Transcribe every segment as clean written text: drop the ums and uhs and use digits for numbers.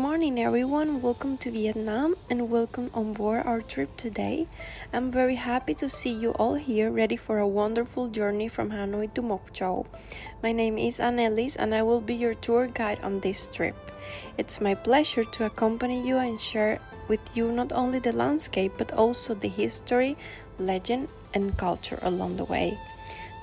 morning, everyone. Welcome to Vietnam and welcome on board our trip today. I'm very happy to see you all here, ready for a wonderful journey from Hanoi to Moc Chau. My name is Annelies and I will be your tour guide on this trip. It's my pleasure to accompany you and share with you not only the landscape but also the history, legend, and culture along the way.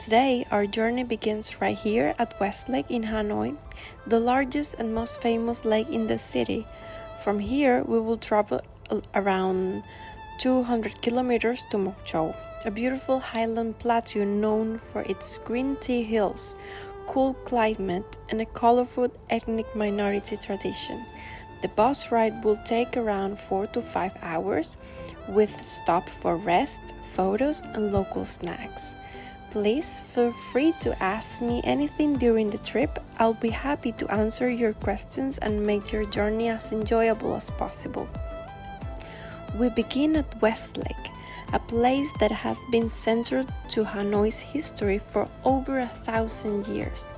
Today, our journey begins right here at West Lake in Hanoi, the largest and most famous lake in the city. From here, we will travel around 200 kilometers to Moc Chau, a beautiful highland plateau known for its green tea hills, cool climate, and a colorful ethnic minority tradition. The bus ride will take around 4 to 5 hours, with stop for rest, photos, and local snacks. Please feel free to ask me anything during the trip. I'll be happy to answer your questions and make your journey as enjoyable as possible. We begin at West Lake, a place that has been central to Hanoi's history for over 1,000 years.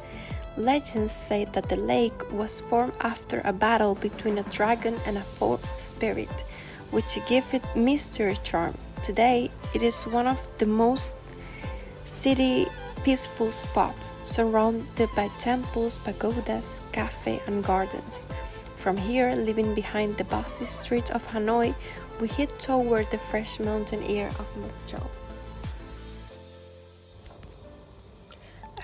Legends say that the lake was formed after a battle between a dragon and a forest spirit, which gave it mystery charm. Today, it is one of the most city peaceful spot surrounded by temples, pagodas, cafe and gardens. From here, leaving behind the busy streets of Hanoi, we head toward the fresh mountain air of Moc Chau.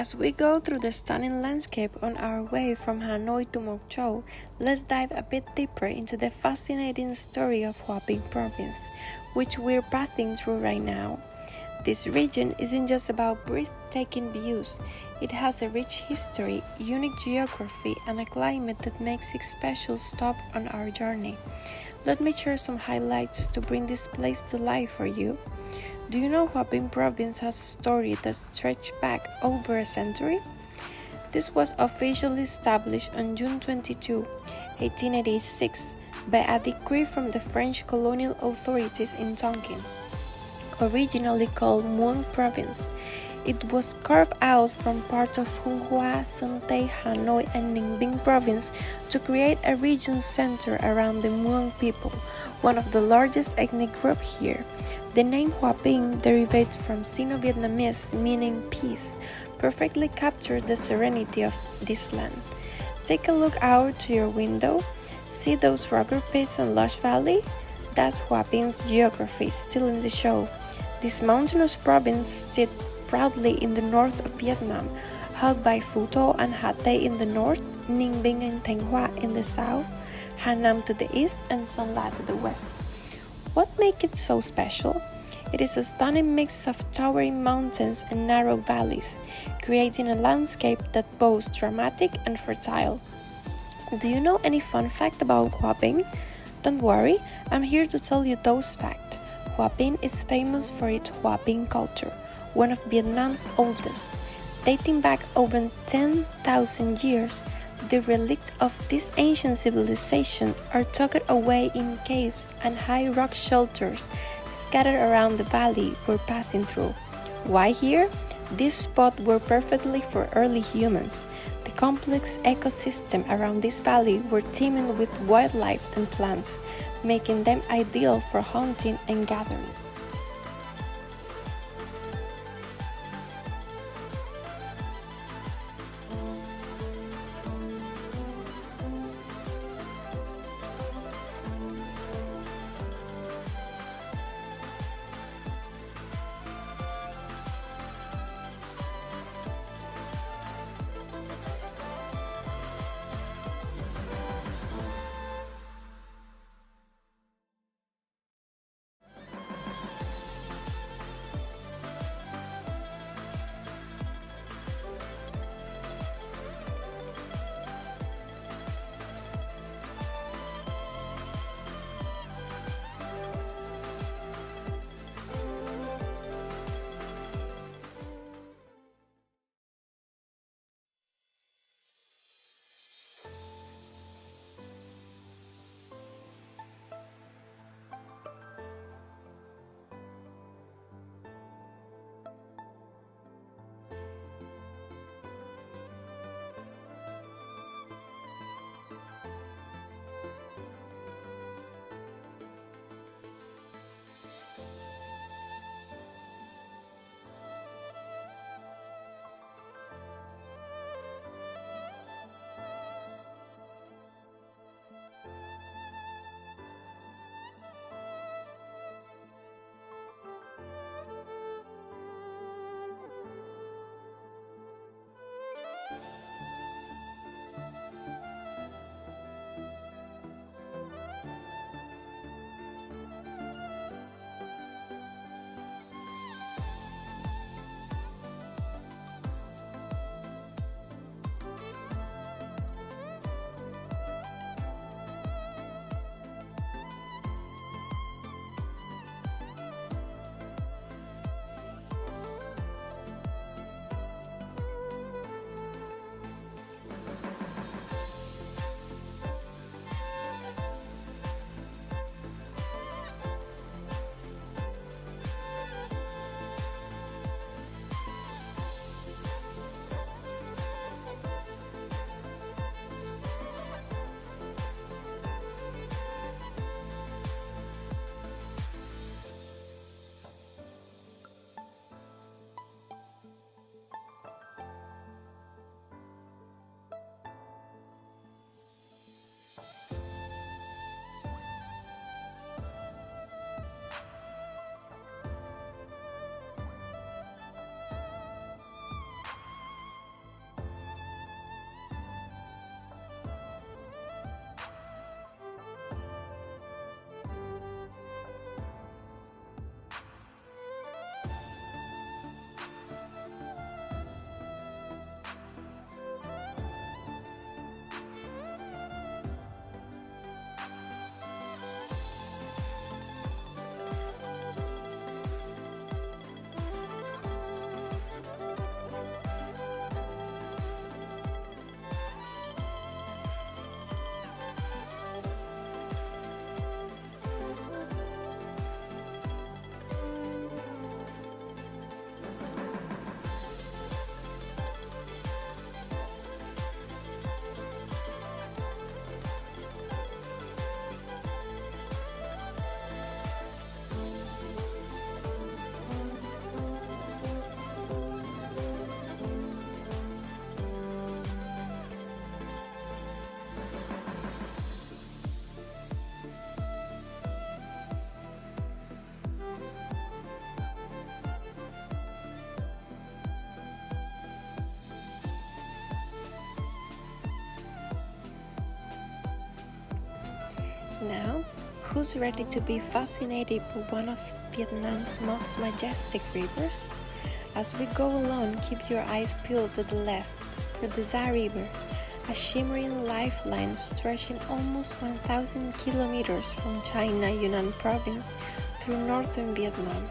As we go through the stunning landscape on our way from Hanoi to Moc Chau, let's dive a bit deeper into the fascinating story of Hoa Binh province, which we're passing through right now. This region isn't just about breathtaking views. It has a rich history, unique geography, and a climate that makes it special stop on our journey. Let me share some highlights to bring this place to life for you. Do you know Hoa Binh province has a story that stretches back over a century? This was officially established on June 22, 1886, by a decree from the French colonial authorities in Tonkin. Originally called Muang Province, it was carved out from part of Hung Hoa, Son Tay, Hanoi, and Ninh Binh Province to create a region centered around the Muang people, one of the largest ethnic groups here. The name Hoa Binh derivates from Sino-Vietnamese meaning peace, perfectly captures the serenity of this land. Take a look out to your window. See those rugged peaks and lush valley? That's Hoa Binh's geography still in the show. This mountainous province sits proudly in the north of Vietnam, held by Phu Tho and Ha Tây in the north, Ninh Binh and Thanh Hoa in the south, Ha Nam to the east, and Son La to the west. What makes it so special? It is a stunning mix of towering mountains and narrow valleys, creating a landscape that both dramatic and fertile. Do you know any fun fact about Hoa Binh? Don't worry, I'm here to tell you those facts. Hoa Binh is famous for its Hoa Binh culture, one of Vietnam's oldest. Dating back over 10,000 years, the relics of this ancient civilization are tucked away in caves and high rock shelters scattered around the valley we're passing through. Why here? This spot were perfectly for early humans. The complex ecosystem around this valley were teeming with wildlife and plants, making them ideal for hunting and gathering. Now, who's ready to be fascinated by one of Vietnam's most majestic rivers? As we go along, keep your eyes peeled to the left for the Za River, a shimmering lifeline stretching almost 1,000 kilometers from China Yunnan province through northern Vietnam.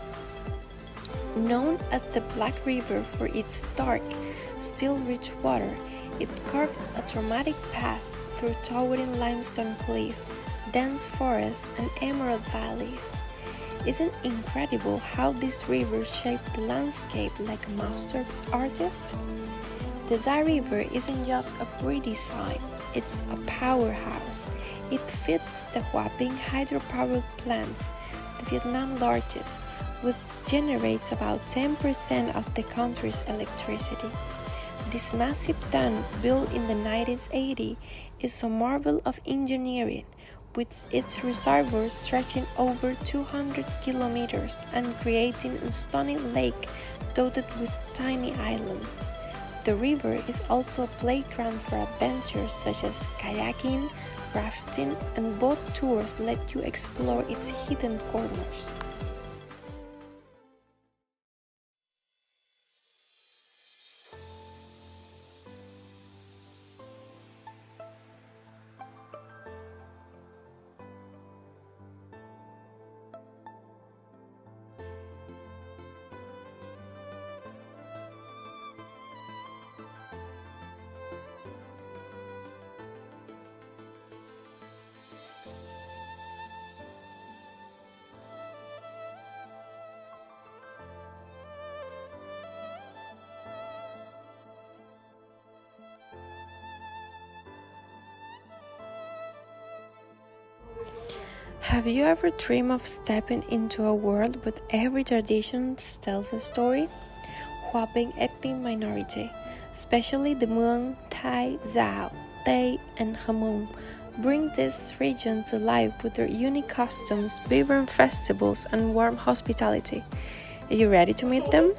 Known as the Black River for its dark, still-rich water, it carves a dramatic path through towering limestone cliffs, dense forests, and emerald valleys. Isn't it incredible how this river shaped the landscape like a master artist? The Za River isn't just a pretty sight, it's a powerhouse. It feeds the Hoa Binh hydropower plants, the Vietnam's largest, which generates about 10% of the country's electricity. This massive dam, built in the 1980s, is a marvel of engineering, with its reservoirs stretching over 200 kilometers and creating a stunning lake dotted with tiny islands. The river is also a playground for adventures such as kayaking, rafting, and boat tours let you explore its hidden corners. Have you ever dreamed of stepping into a world where every tradition tells a story? Hoa Binh ethnic minority, especially the Muang, Thai, Dao, Tây, and Hmong, bring this region to life with their unique costumes, vibrant festivals, and warm hospitality. Are you ready to meet them?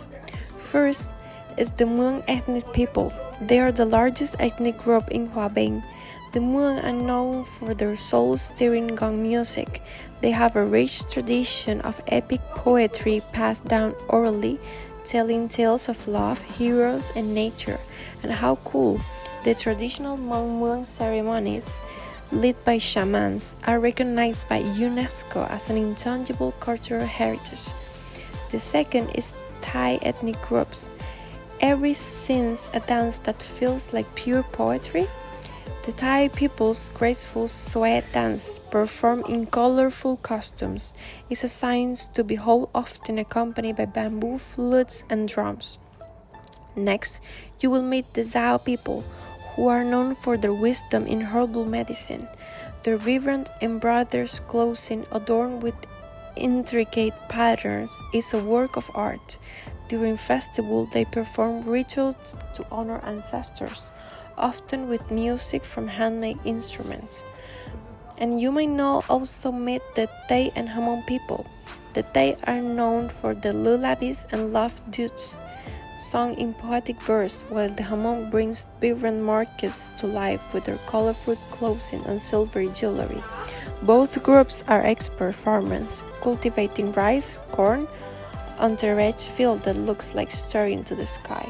First is the Muang ethnic people. They are the largest ethnic group in Hoa Binh. The Muang are known for their soul-stirring gong music. They have a rich tradition of epic poetry passed down orally, telling tales of love, heroes, and nature. And how cool! The traditional Muang ceremonies, led by shamans, are recognized by UNESCO as an intangible cultural heritage. The second is Thai ethnic groups. Ever since a dance that feels like pure poetry, the Thai people's graceful sweat dance, performed in colorful costumes, is a sight to behold, often accompanied by bamboo flutes and drums. Next, you will meet the Dao people, who are known for their wisdom in herbal medicine. Their vibrant embroidered clothing, adorned with intricate patterns, is a work of art. During festival, they perform rituals to honor ancestors, often with music from handmade instruments. And you may now also meet the Tây and Hmong people. The Tây are known for the lullabies and love duets sung in poetic verse, while the Hmong brings vibrant markets to life with their colorful clothing and silvery jewelry. Both groups are expert farmers, cultivating rice, corn, on the rich field that looks like staring into the sky.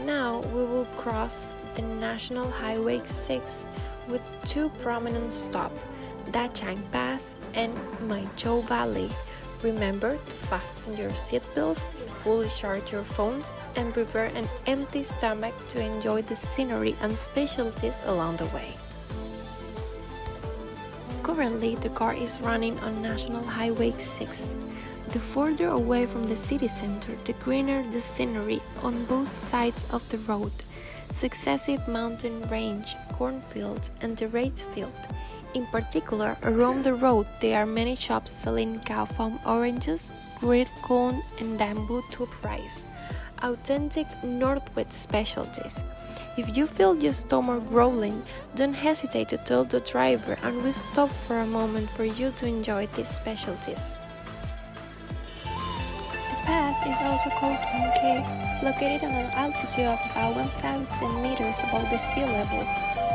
Now we will cross the National Highway 6 with two prominent stops, Da Chang Pass and Moc Chau Valley. Remember to fasten your seatbelts, fully charge your phones, and prepare an empty stomach to enjoy the scenery and specialties along the way. Currently, the car is running on National Highway 6. The further away from the city center, the greener the scenery on both sides of the road. Successive mountain range, cornfields, and the rice field. In particular, around the road there are many shops selling cow farm oranges, grilled corn, and bamboo tube rice, authentic Northwest specialties. If you feel your stomach growling, don't hesitate to tell the driver and we'll stop for a moment for you to enjoy these specialties. The path is also called Hong Kê, located on an altitude of about 1,000 meters above the sea level.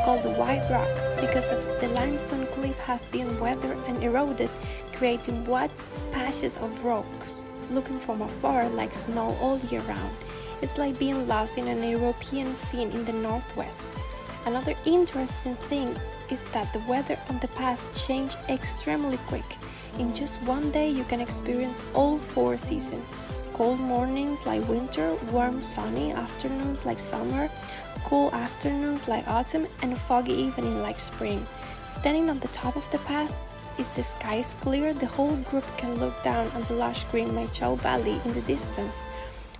called the White Rock because of the limestone cliff have been weathered and eroded, creating wide patches of rocks, looking from afar like snow all year round. It's like being lost in an European scene in the northwest. Another interesting thing is that the weather on the pass changed extremely quick. In just one day you can experience all four seasons. Cold mornings like winter, warm sunny afternoons like summer, cool afternoons like autumn, and foggy evening like spring. Standing on the top of the pass, is the sky is clear, the whole group can look down on the lush green Moc Chau Valley in the distance,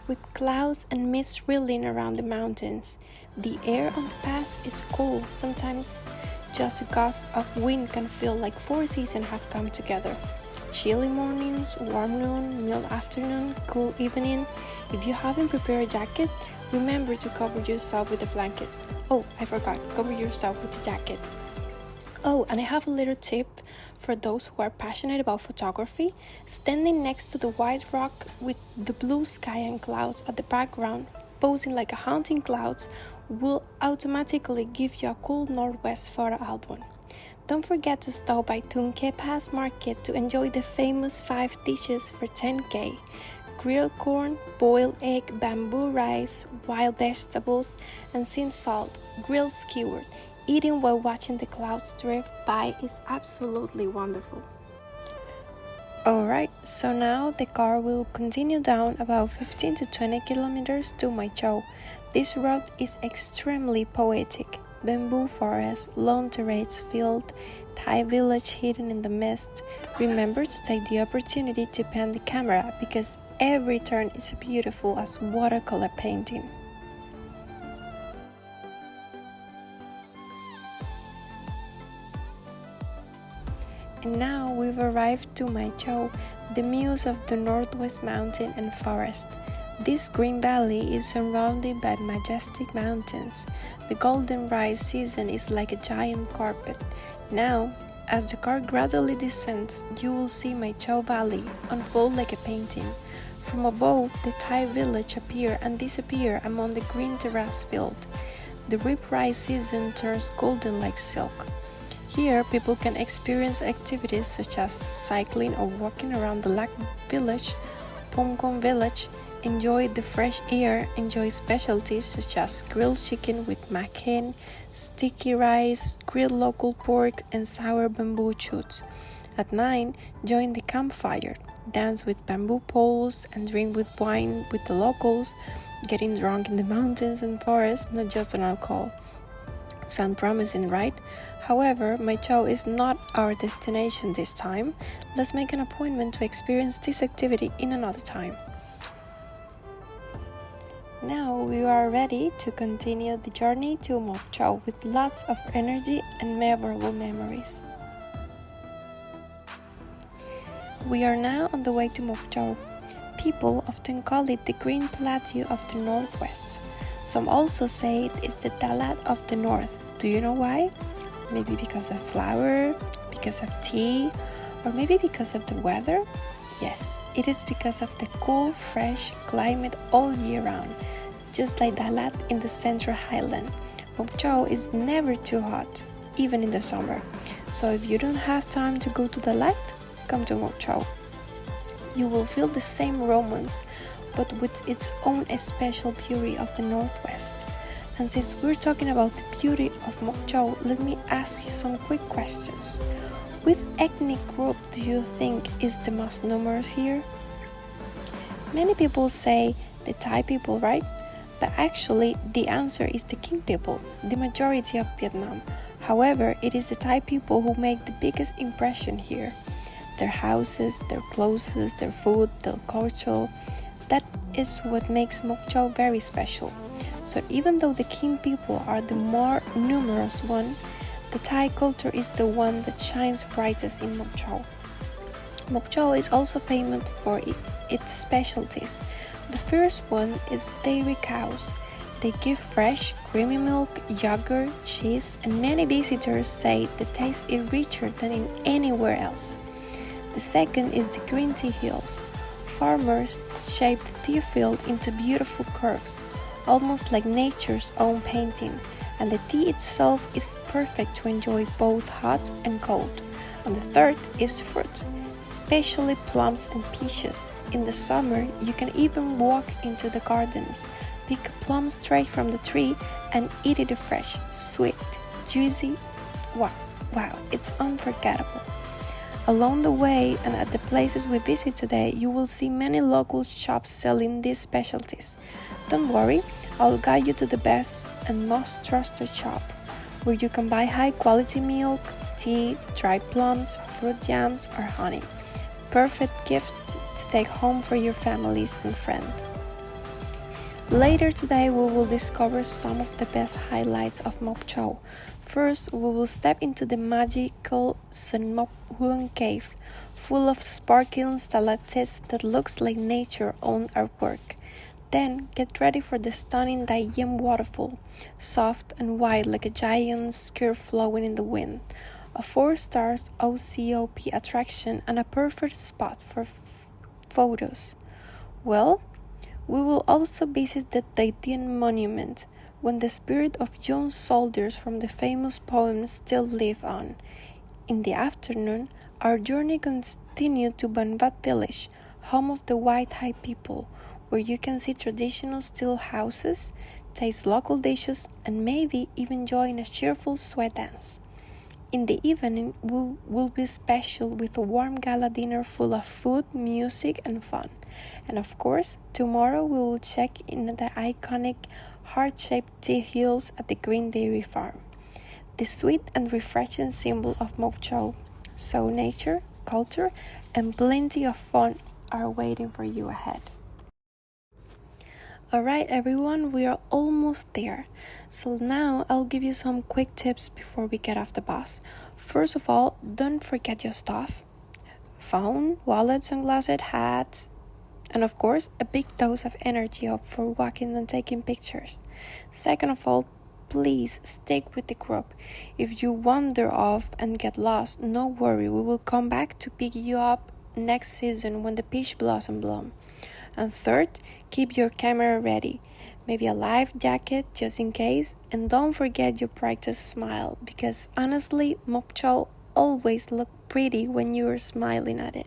with clouds and mist swirling around the mountains. The air on the pass is cool, sometimes just a gust of wind can feel like four seasons have come together. Chilly mornings, warm noon, mild afternoon, cool evening. If you haven't prepared a jacket, remember to cover yourself with a blanket. Oh, I forgot, cover yourself with a jacket. Oh, and I have a little tip for those who are passionate about photography. Standing next to the white rock with the blue sky and clouds at the background, posing like a haunting clouds, will automatically give you a cool northwest photo album. Don't forget to stop by Tung Ke Pass Market to enjoy the famous 5 dishes for 10K. Grilled corn, boiled egg, bamboo rice, wild vegetables, and sim salt, grilled skewered. Eating while watching the clouds drift by is absolutely wonderful. Alright, so now the car will continue down about 15 to 20 kilometers to Moc Chau. This route is extremely poetic. Bamboo forest, lone terrace field, Thai village hidden in the mist. Remember to take the opportunity to pan the camera because every turn is beautiful as watercolor painting. And now we've arrived to Moc Chau, the muse of the Northwest Mountain and Forest. This green valley is surrounded by majestic mountains. The golden rice season is like a giant carpet. Now, as the car gradually descends, you will see Moc Chau Valley unfold like a painting. From above, the Thai village appear and disappear among the green terrace field. The rip rice season turns golden like silk. Here, people can experience activities such as cycling or walking around the Lac village, Pom village, enjoy the fresh air, enjoy specialties such as grilled chicken with mac hen, sticky rice, grilled local pork, and sour bamboo shoots. At night, join the campfire, dance with bamboo poles, and drink with wine with the locals, getting drunk in the mountains and forests, not just on alcohol. Sound promising, right? However, Moc Chau is not our destination this time. Let's make an appointment to experience this activity in another time. Now we are ready to continue the journey to Moc Chau with lots of energy and memorable memories. We are now on the way to Moc Chau. People often call it the Green Plateau of the Northwest. Some also say it is the Dalat of the North. Do you know why? Maybe because of flour, because of tea, or maybe because of the weather? Yes, it is because of the cool, fresh climate all year round. Just like Dalat in the Central Highland, Moc Chau is never too hot, even in the summer. So if you don't have time to go to Dalat, come to Moc Chau. You will feel the same romance, but with its own special beauty of the Northwest. And since we're talking about the beauty of Moc Chau, let me ask you some quick questions. Which ethnic group do you think is the most numerous here? Many people say the Thai people, right? But actually, the answer is the King people, the majority of Vietnam. However, it is the Thai people who make the biggest impression here. Their houses, their clothes, their food, their culture, that is what makes Moc Chau very special. So even though the King people are the more numerous one, the Thai culture is the one that shines brightest in Moc Chau. Moc Chau is also famous for its specialties. The first one is dairy cows. They give fresh, creamy milk, yogurt, cheese, and many visitors say the taste is richer than in anywhere else. The second is the green tea hills. Farmers shape the tea field into beautiful curves, almost like nature's own painting, and the tea itself is perfect to enjoy both hot and cold. And the third is fruit, especially plums and peaches. In the summer, you can even walk into the gardens, pick plums straight from the tree, and eat it fresh, sweet, juicy. Wow, it's unforgettable. Along the way and at the places we visit today, you will see many local shops selling these specialties. Don't worry, I'll guide you to the best and most trusted shop, where you can buy high-quality milk, tea, dried plums, fruit jams, or honey. Perfect gifts to take home for your families and friends. Later today, we will discover some of the best highlights of Moc Chau. First, we will step into the magical Sun Mok Huang cave, full of sparkling stalactites that looks like nature owned artwork. Then, get ready for the stunning Dai Yen waterfall, soft and white like a giant skirt flowing in the wind. A 4-star OCOP attraction and a perfect spot for photos. Well, we will also visit the Dai Dien monument, when the spirit of young soldiers from the famous poem still live on. In the afternoon, our journey continued to Ban Wat village, home of the White Hai people, where you can see traditional steel houses, taste local dishes, and maybe even join a cheerful sweat dance. In the evening, we will be special with a warm gala dinner full of food, music, and fun. And of course, tomorrow we will check in the iconic heart-shaped tea hills at the Green Dairy Farm, the sweet and refreshing symbol of Moc Chau. So nature, culture, and plenty of fun are waiting for you ahead. Alright everyone, we are almost there. So now I'll give you some quick tips before we get off the bus. First of all, don't forget your stuff. Phone, wallet, sunglasses, hats, and of course, a big dose of energy up for walking and taking pictures. Second of all, please stick with the group. If you wander off and get lost, no worry, we will come back to pick you up next season when the peach blossom bloom. And third, keep your camera ready. Maybe a life jacket just in case, and don't forget your practice smile, because honestly, Moc Chau always look pretty when you are smiling at it.